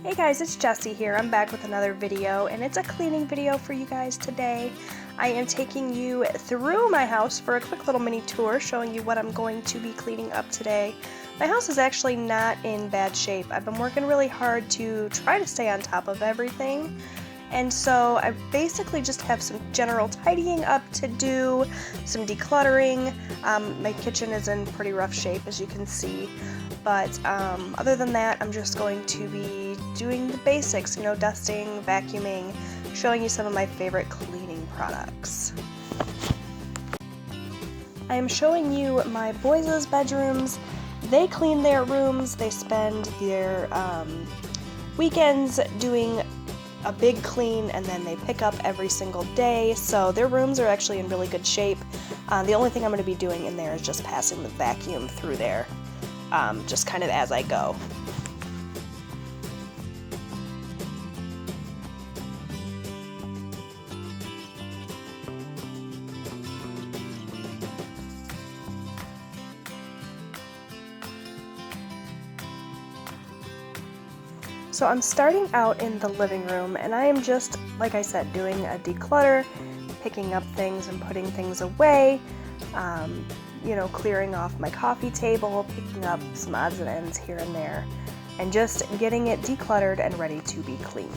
Hey guys, it's Jessie here. I'm back with another video, and it's a cleaning video for you guys today. I am taking you through my house for a quick little mini tour showing you what I'm going to be cleaning up today. My house is actually not in bad shape. I've been working really hard to try to stay on top of everything, and so I basically just have some general tidying up to do, some decluttering. My kitchen is in pretty rough shape, as you can see. But other than that, I'm just going to be doing the basics, dusting, vacuuming, showing you some of my favorite cleaning products. I am showing you my boys' bedrooms. They clean their rooms. They spend their weekends doing a big clean, and then they pick up every single day. So their rooms are actually in really good shape. The only thing I'm going to be doing in there is just passing the vacuum through there. Just kind of as I go. So I'm starting out in the living room, and I am just, like I said, doing a declutter, picking up things and putting things away. Clearing off my coffee table, picking up some odds and ends here and there, and just getting it decluttered and ready to be cleaned.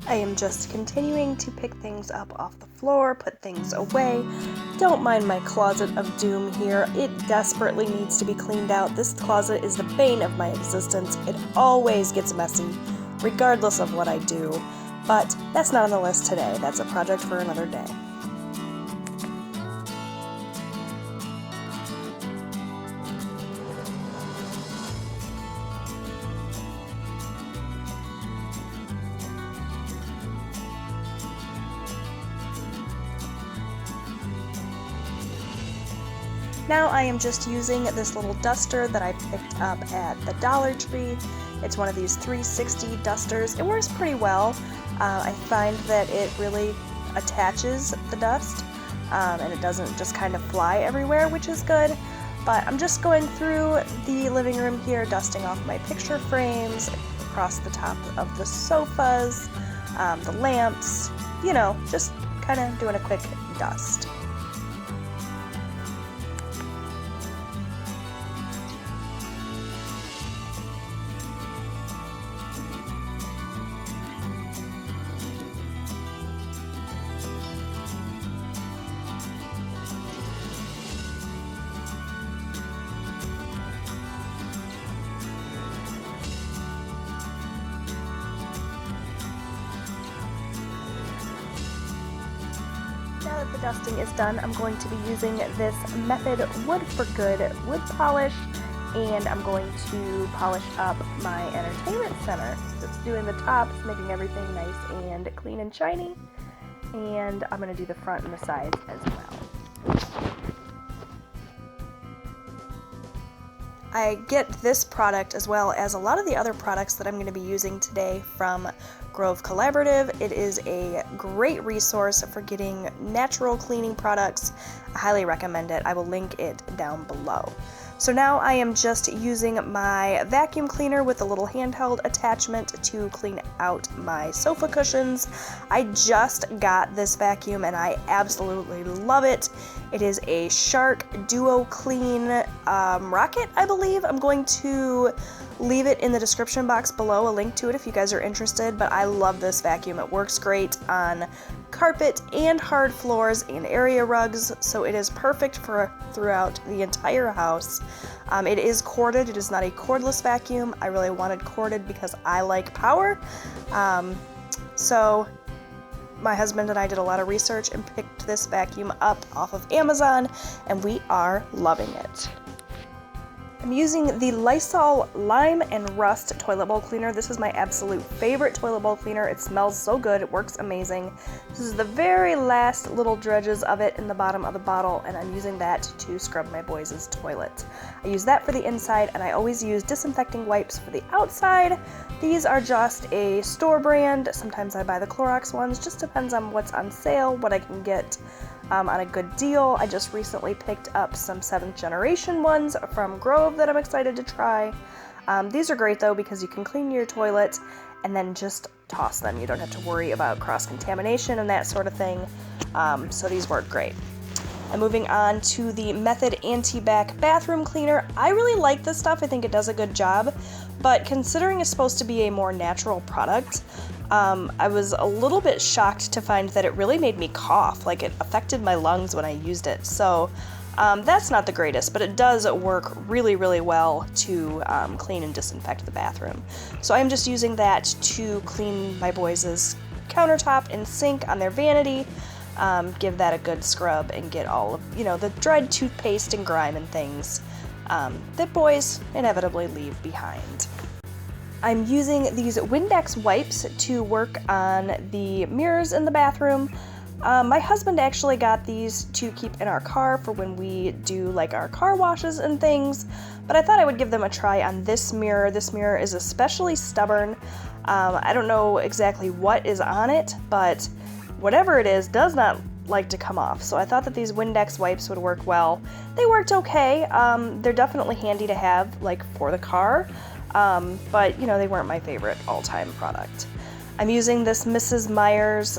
I am just continuing to pick things up off the floor, put things away. Don't mind my closet of doom here. It desperately needs to be cleaned out. This closet is the bane of my existence. It always gets messy, regardless of what I do. But that's not on the list today. That's a project for another day. Now I am just using this little duster that I picked up at the Dollar Tree. It's one of these 360 dusters. It works pretty well. I find that it really attaches the dust, and it doesn't just kind of fly everywhere, which is good. But I'm just going through the living room here, dusting off my picture frames, across the top of the sofas, the lamps, just kind of doing a quick dust. Now that the dusting is done, I'm going to be using this Method Wood for Good wood polish, and I'm going to polish up my entertainment center. Just doing the tops, making everything nice and clean and shiny, and I'm going to do the front and the sides as well. I get this product as well as a lot of the other products that I'm going to be using today from Grove Collaborative. It is a great resource for getting natural cleaning products. I highly recommend it. I will link it down below. So now I am just using my vacuum cleaner with a little handheld attachment to clean out my sofa cushions. I just got this vacuum and I absolutely love it. It is a Shark Duo Clean Rocket, I believe. I'm going to leave it in the description box below, a link to it if you guys are interested, but I love this vacuum. It works great on carpet and hard floors and area rugs, so it is perfect for throughout the entire house. It is corded. It is not a cordless vacuum. I really wanted corded because I like power. So my husband and I did a lot of research and picked this vacuum up off of Amazon, and we are loving it. I'm using the Lysol Lime and Rust toilet bowl cleaner. This is my absolute favorite toilet bowl cleaner. It smells so good. It works amazing. This is the very last little dredges of it in the bottom of the bottle, and I'm using that to scrub my boys' toilet. I use that for the inside, and I always use disinfecting wipes for the outside. These are just a store brand. Sometimes I buy the Clorox ones. Just depends on what's on sale, what I can get on a good deal. I just recently picked up some 7th generation ones from Grove that I'm excited to try. These are great though because you can clean your toilet and then just toss them. You don't have to worry about cross-contamination and that sort of thing. So these work great. And moving on to the Method Anti-Bac Bathroom Cleaner. I really like this stuff. I think it does a good job, but considering it's supposed to be a more natural product, I was a little bit shocked to find that it really made me cough, like it affected my lungs when I used it. So that's not the greatest, but it does work really, really well to clean and disinfect the bathroom. So I'm just using that to clean my boys' countertop and sink on their vanity, give that a good scrub and get all of, the dried toothpaste and grime and things that boys inevitably leave behind. I'm using these Windex wipes to work on the mirrors in the bathroom. My husband actually got these to keep in our car for when we do like our car washes and things, but I thought I would give them a try on this mirror. This mirror is especially stubborn. I don't know exactly what is on it, but whatever it is does not like to come off. So I thought that these Windex wipes would work well. They worked okay. They're definitely handy to have like for the car. But they weren't my favorite all-time product. I'm using this Mrs. Meyer's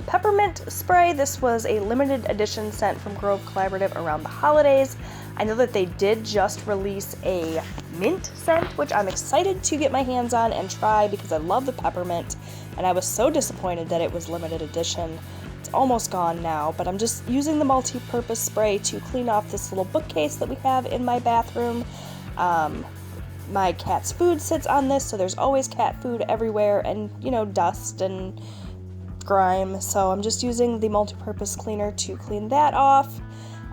peppermint spray. This was a limited edition scent from Grove Collaborative around the holidays. I know that they did just release a mint scent, which I'm excited to get my hands on and try because I love the peppermint, and I was so disappointed that it was limited edition. It's almost gone now, but I'm just using the multi-purpose spray to clean off this little bookcase that we have in my bathroom. My cat's food sits on this, so there's always cat food everywhere and, dust and grime. So I'm just using the multi-purpose cleaner to clean that off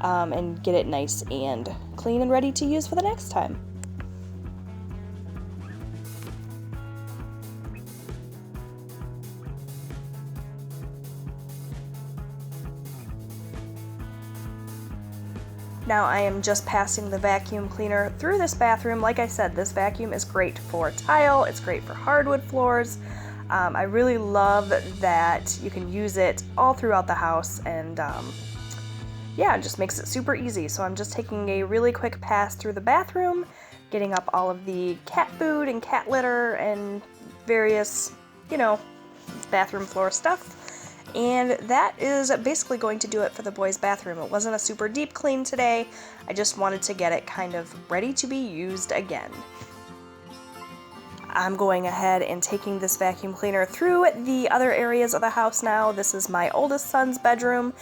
and get it nice and clean and ready to use for the next time. Now I am just passing the vacuum cleaner through this bathroom. Like I said, this vacuum is great for tile, it's great for hardwood floors. I really love that you can use it all throughout the house, and it just makes it super easy. So I'm just taking a really quick pass through the bathroom, getting up all of the cat food and cat litter and various, bathroom floor stuff. And that is basically going to do it for the boys' bathroom. It wasn't a super deep clean today. I just wanted to get it kind of ready to be used again. I'm going ahead and taking this vacuum cleaner through the other areas of the house now. This is my oldest son's bedroom.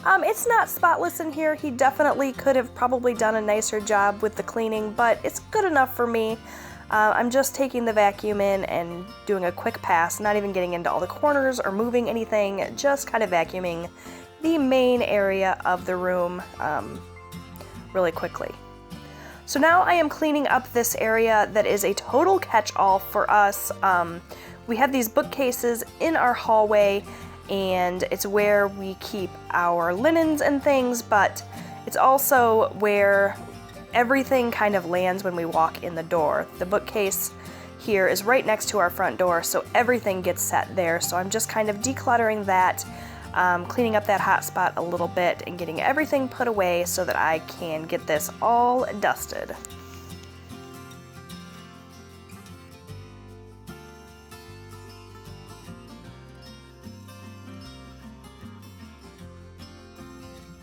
It's not spotless in here. He definitely could have probably done a nicer job with the cleaning, but it's good enough for me. I'm just taking the vacuum in and doing a quick pass, not even getting into all the corners or moving anything, just kind of vacuuming the main area of the room really quickly. So now I am cleaning up this area that is a total catch-all for us. We have these bookcases in our hallway, and it's where we keep our linens and things, but it's also where everything kind of lands when we walk in the door. The bookcase here is right next to our front door, so everything gets set there. So I'm just kind of decluttering that. cleaning up that hot spot a little bit and getting everything put away so that I can get this all dusted.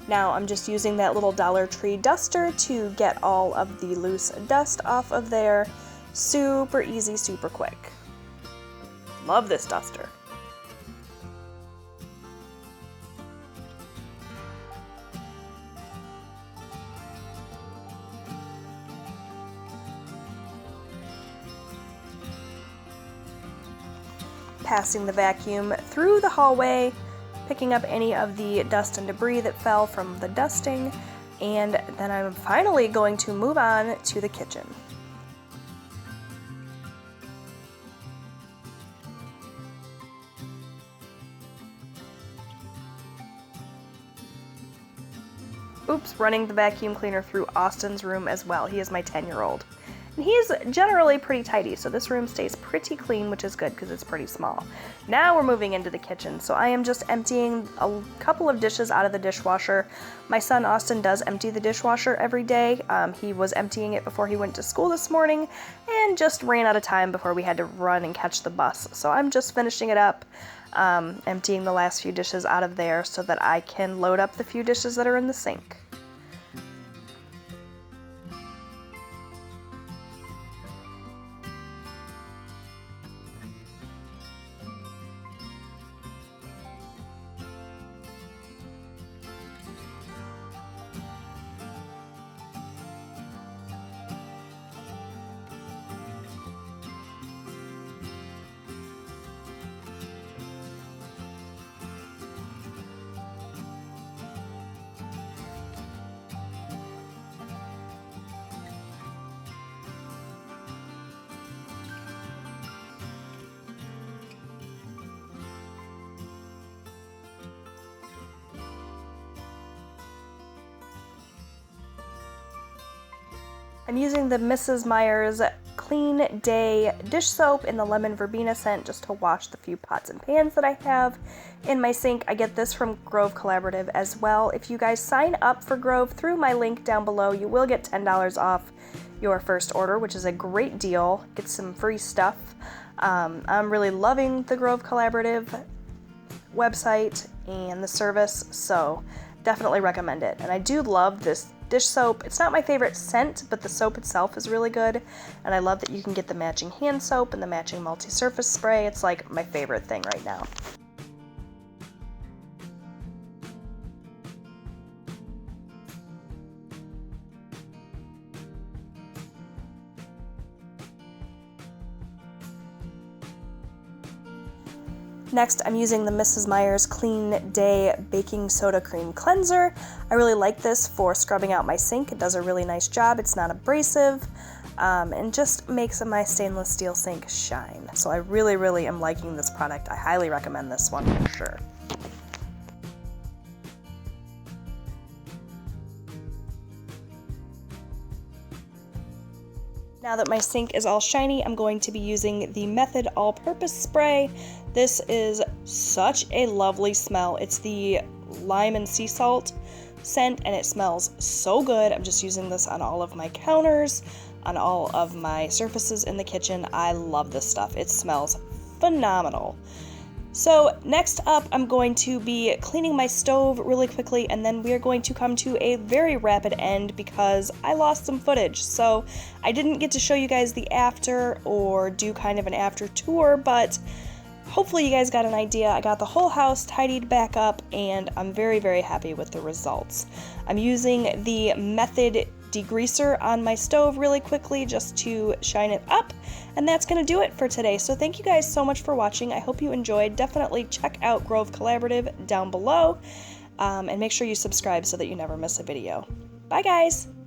Now I'm just using that little Dollar Tree duster to get all of the loose dust off of there. Super easy, super quick. Love this duster. Passing the vacuum through the hallway, picking up any of the dust and debris that fell from the dusting, and then I'm finally going to move on to the kitchen. Oops, running the vacuum cleaner through Austin's room as well. He is my 10-year-old. And he's generally pretty tidy, so this room stays pretty clean, which is good because it's pretty small. Now we're moving into the kitchen, so I am just emptying a couple of dishes out of the dishwasher. My son Austin does empty the dishwasher every day. He was emptying it before he went to school this morning and just ran out of time before we had to run and catch the bus. So I'm just finishing it up, emptying the last few dishes out of there so that I can load up the few dishes that are in the sink. I'm using the Mrs. Meyer's Clean Day dish soap in the lemon verbena scent just to wash the few pots and pans that I have in my sink. I get this from Grove Collaborative as well. If you guys sign up for Grove through my link down below, you will get $10 off your first order, which is a great deal. Get some free stuff. I'm really loving the Grove Collaborative website and the service, so definitely recommend it. And I do love this dish soap. It's not my favorite scent, but the soap itself is really good, and I love that you can get the matching hand soap and the matching multi-surface spray. It's like my favorite thing right now. Next, I'm using the Mrs. Meyer's Clean Day Baking Soda Cream Cleanser. I really like this for scrubbing out my sink. It does a really nice job. It's not abrasive, and just makes my stainless steel sink shine. So I really am liking this product. I highly recommend this one for sure. Now that my sink is all shiny, I'm going to be using the Method All-Purpose Spray. This is such a lovely smell. It's the lime and sea salt scent, and it smells so good. I'm just using this on all of my counters, on all of my surfaces in the kitchen. I love this stuff. It smells phenomenal. So next up, I'm going to be cleaning my stove really quickly, and then we are going to come to a very rapid end because I lost some footage. So I didn't get to show you guys the after or do kind of an after tour, but hopefully you guys got an idea. I got the whole house tidied back up, and I'm very happy with the results. I'm using the Method degreaser on my stove really quickly just to shine it up, and that's going to do it for today. So thank you guys so much for watching. I hope you enjoyed. Definitely check out Grove Collaborative down below, and make sure you subscribe so that you never miss a video. Bye guys!